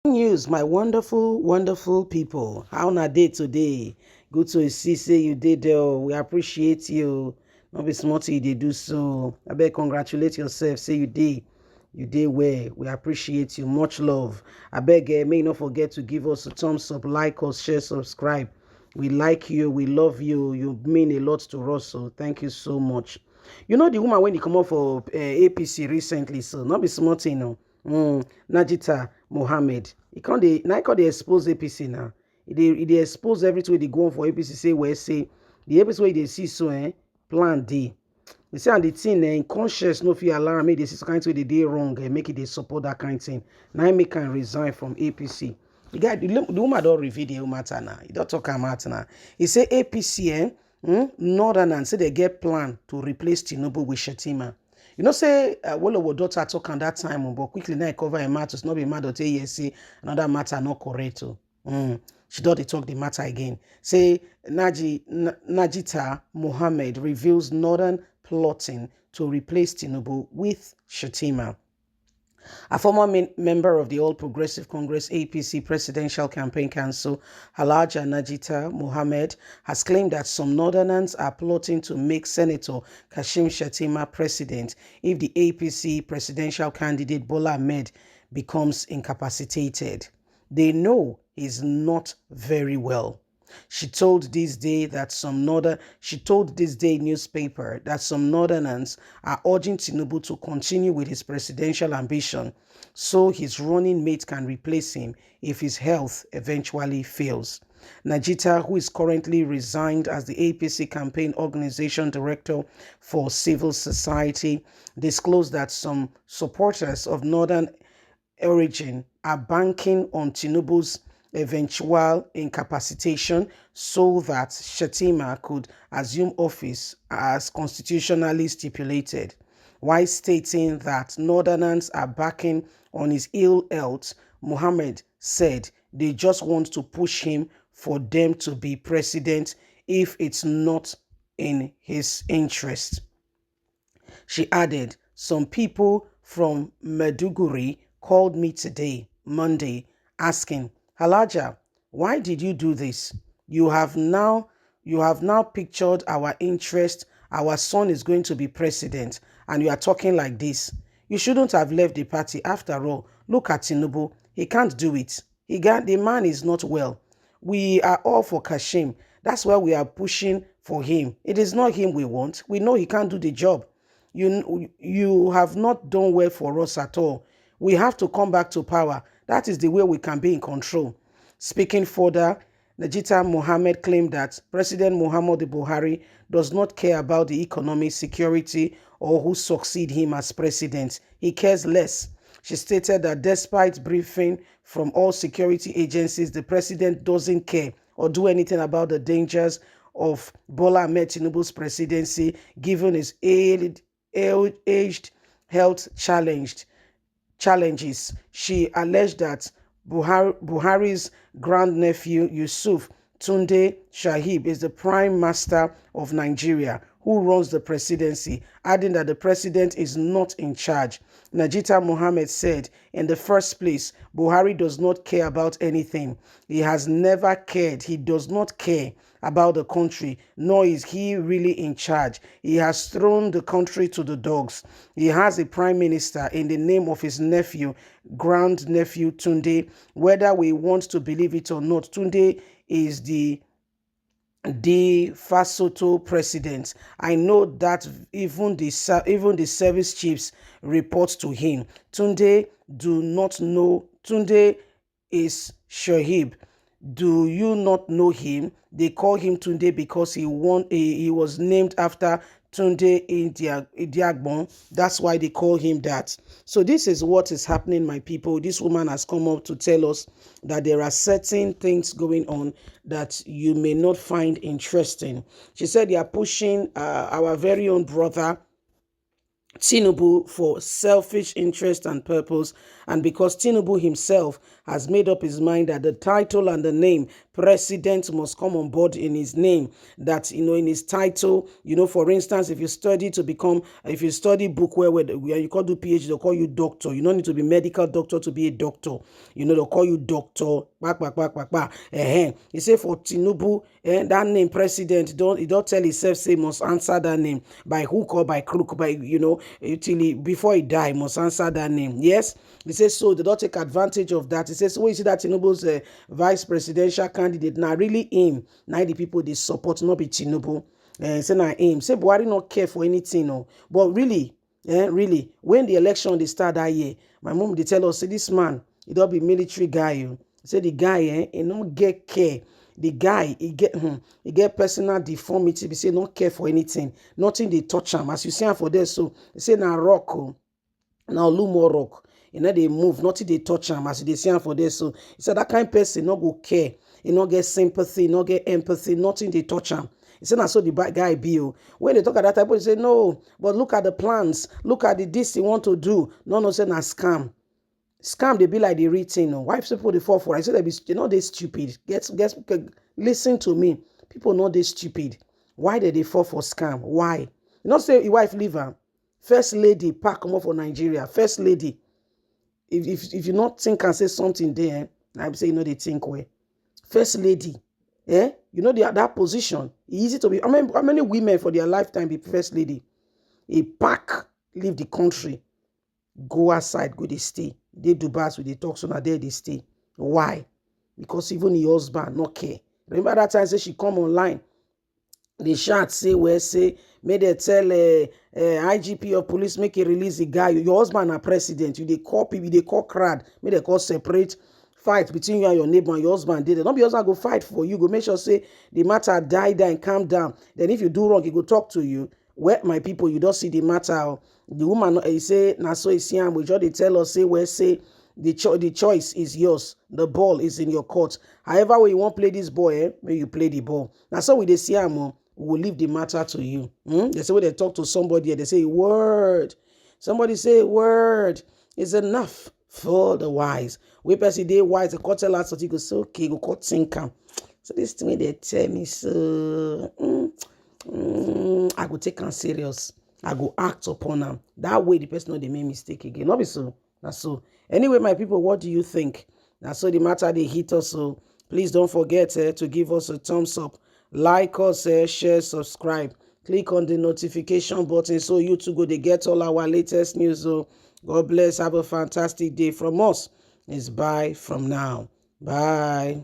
News, my wonderful, wonderful people. How na day today? Good to see say you did. We appreciate you. Not be smart you dey do so. I beg congratulate yourself. Say you did. You did well. We appreciate you. Much love. I beg may you not forget to give us a thumbs up, like us, share, subscribe. We like you. We love you. You mean a lot to us. So thank you so much. You know the woman when he come up for APC recently, so not be smart, you know. Najita Mohammed. He can't they now can't they expose APC now. They expose everything they go on for APC, say where say the APC where they see so plan D. They say and the thing conscious no fit allow me this is kind of the day wrong and make it they support that kind of thing. Now I make can resign from APC. The woman don't reveal the matter now. He don't talk about now. He say APC Northern say they get plan to replace Tinubu with Shettima. You know, say one of our daughter talk on that time, but quickly now cover a matter. It's not be mad or yes, say another matter not correct. She don't talk the matter again. Say Najita Mohammed reveals Northern plotting to replace Tinubu with Shettima. A former member of the All Progressive Congress APC Presidential Campaign Council, Halaja Najita Mohammed, has claimed that some Northerners are plotting to make Senator Kashim Shettima president if the APC presidential candidate Bola Ahmed becomes incapacitated. They know he's not very well. She told this day newspaper that some Northerners are urging Tinubu to continue with his presidential ambition so his running mate can replace him if his health eventually fails. Najita, who is currently resigned as the APC campaign organization director for civil society, disclosed that some supporters of Northern origin are banking on Tinubu's eventual incapacitation so that Shettima could assume office as constitutionally stipulated. While stating that Northerners are backing on his ill health, Mohammed said they just want to push him for them to be president if it's not in his interest. She added, some people from Maiduguri called me today, Monday, asking, Halaja, why did you do this? You have now pictured our interest. Our son is going to be president, and you are talking like this. You shouldn't have left the party. After all, look at Tinubu. He can't do it. The man is not well. We are all for Kashim. That's why we are pushing for him. It is not him we want. We know he can't do the job. You have not done well for us at all. We have to come back to power. That is the way we can be in control. Speaking further, Najita Mohammed claimed that President Muhammadu Buhari does not care about the economic security or who succeed him as president. He cares less. She stated that despite briefing from all security agencies, the president doesn't care or do anything about the dangers of Bola Ahmed Tinubu's presidency, given his aged health challenges. She alleged that Buhari's grandnephew Yusuf Tunde Shahib is the prime minister of Nigeria who runs the presidency, adding that the president is not in charge. Najita Mohammed said, in the first place, Buhari does not care about anything. He has never cared. He does not care about the country, nor is he really in charge. He has thrown the country to the dogs. He has a prime minister in the name of his grandnephew Tunde. Whether we want to believe it or not, Tunde is the de facto president. I know that even the service chiefs report to him. Tunde do not know. Tunde is Shahib. Do you not know him? They call him Tunde because he was named after Tunde Idiagbon. That's why they call him that. So this is what is happening, my people. This woman has come up to tell us that there are certain things going on that you may not find interesting. She said they are pushing our very own brother Tinubu for selfish interest and purpose, and because Tinubu himself has made up his mind that the title and the name president must come on board in his name, that, in his title, for instance, if you study book where you can't do PhD, they'll call you doctor. You don't need to be medical doctor to be a doctor. They'll call you doctor. He say for Tinubu, that name president, he don't tell himself, say must answer that name by hook or by crook, before he die, must answer that name. Yes, he says so. They don't take advantage of that. He says, you see that Tinubu's vice presidential candidate now really him. Now the people they support, not be Tinubu. Say now him. Say Buhari not care for anything, no. But really, really, when the election they start that year, my mom they tell us, say this man, he don't be military guy. Say the guy, he don't get care. The guy, he get personal deformity. He say not care for anything. Nothing they touch him. As you see him for there, so they say now rock, now Lumo rock. They move, nothing they touch him. As they see him for there, so he said that kind of person not go care. He not get sympathy, not get empathy. Nothing they touch him. He said, so the bad guy be. When they talk at that type, they say no, but look at the plans. Look at this he want to do. No, say na scam. Scam, they be like the written. Why people they fall for? I said they stupid. Listen to me. People know they stupid. Why did they fall for scam? Why? You not say your wife leave her. First lady pack come up for Nigeria. First lady. If you not think and say something there, I say they think well. First lady. That position. Easy to be. How many women for their lifetime be first lady? A pack leave the country. Go outside, go they stay. They do bad with the talk, so now there they stay. Why? Because even the husband not care. Remember that time say she come online. They shout, say, may they tell IGP of police, make a release the guy. Your husband are president. You they call people, they call crowd, may they call separate fight between you and your neighbor and your husband did it. Not be your husband go fight for you. Go make sure say the matter die there and calm down. Then if you do wrong, he go talk to you. Where my people, you don't see the matter. The woman he say na so is him. We just they tell us say the choice is yours. The ball is in your court. However, when you want play this ball, may you play the ball. Now so we they see him. We will leave the matter to you. They say when they talk to somebody, they say word. Somebody say word is enough for the wise. We person they wise. The court tell us that you go say okay, go court think am. So this thing they tell me so. I go take am serious. I go act upon them. That way the person know they make mistake again. Not be so. That's so. Anyway, my people, what do you think? That's so the matter they hit us. So please don't forget to give us a thumbs up. Like us, share, subscribe. Click on the notification button so you too go they get all our latest news. So God bless. Have a fantastic day from us. It's bye from now. Bye.